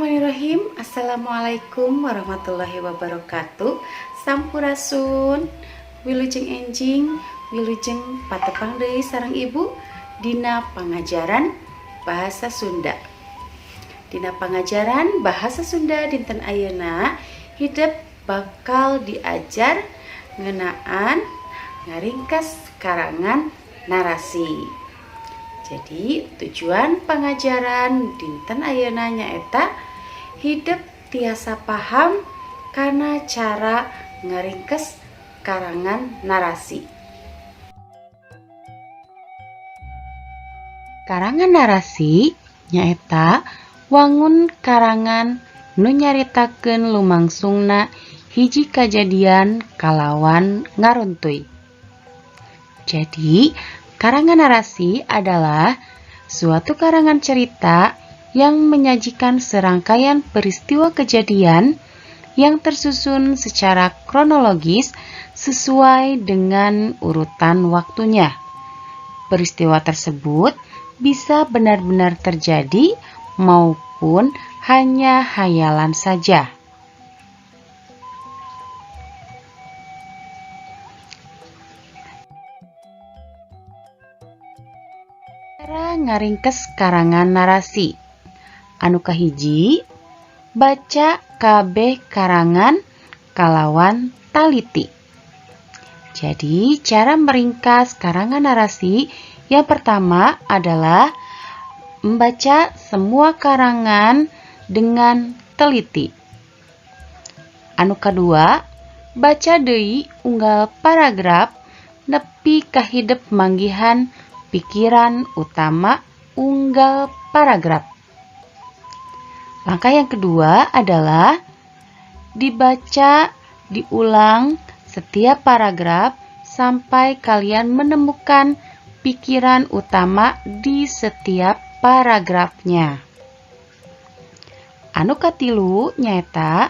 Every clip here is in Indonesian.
Bismillahirrahmanirrahim. Assalamualaikum warahmatullahi wabarakatuh. Sampurasun, wilujeng enjing, wilujeng patepang deui sareng ibu dina pangajaran bahasa Sunda. Dina pangajaran bahasa Sunda dinten ayeuna hidup bakal diajar ngeunaan ngaringkas karangan narasi. Jadi tujuan pengajaran dinten ayeuna nyaeta hidup tiasa paham karena cara ngaringkes karangan narasi. Karangan narasi nyaeta wangun karangan nu nyaritakeun lumangsungna hiji kajadian kalawan ngaruntuy. Jadi karangan narasi adalah suatu karangan cerita yang menyajikan serangkaian peristiwa kejadian yang tersusun secara kronologis sesuai dengan urutan waktunya. Peristiwa tersebut bisa benar-benar terjadi maupun hanya hayalan saja. Cara ngaringkes karangan narasi. Anu kahiji, baca kabeh karangan kalawan taliti. Jadi, cara meringkas karangan narasi yang pertama adalah membaca semua karangan dengan teliti. Anu kedua, baca deui unggal paragraf nepi ka hidep manggihan pikiran utama unggal paragraf. Langkah yang kedua adalah dibaca diulang setiap paragraf sampai kalian menemukan pikiran utama di setiap paragrafnya. Anu katilu nyaeta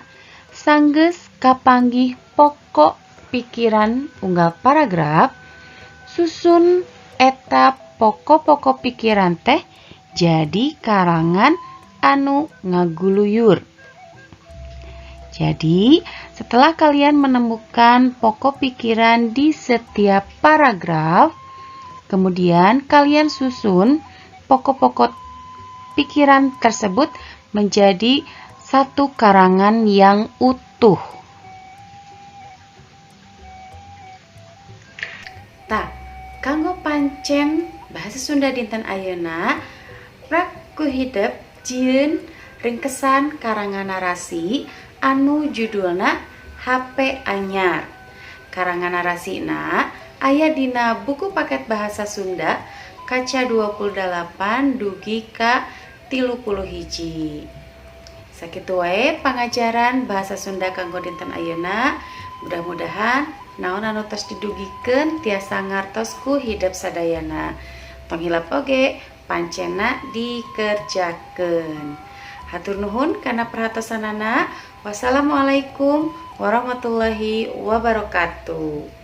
sanggeus kapanggih pokok pikiran unggal paragraf, susun eta pokok-pokok pikiran teh jadi karangan anu ngaguluyur. Jadi, setelah kalian menemukan pokok pikiran di setiap paragraf, kemudian kalian susun pokok-pokok pikiran tersebut menjadi satu karangan yang utuh. Kanggo pancen bahasa Sunda dinten ayeuna prak ku hidep jieun ringkesan karangan narasi anu judulna HP Anyar. Karangan narasina aya dina buku paket bahasa Sunda kaca 28 dugi ka 31. Sakitu wae pangajaran bahasa Sunda kanggo dinten ayeuna. Mudah-mudahan naon anu tos didugikeun tiasa ngartos ku hidup sadayana. Tong hilap oge pancena dikerjakeun. Hatur nuhun kana perhatosanana. Wassalamualaikum warahmatullahi wabarakatuh.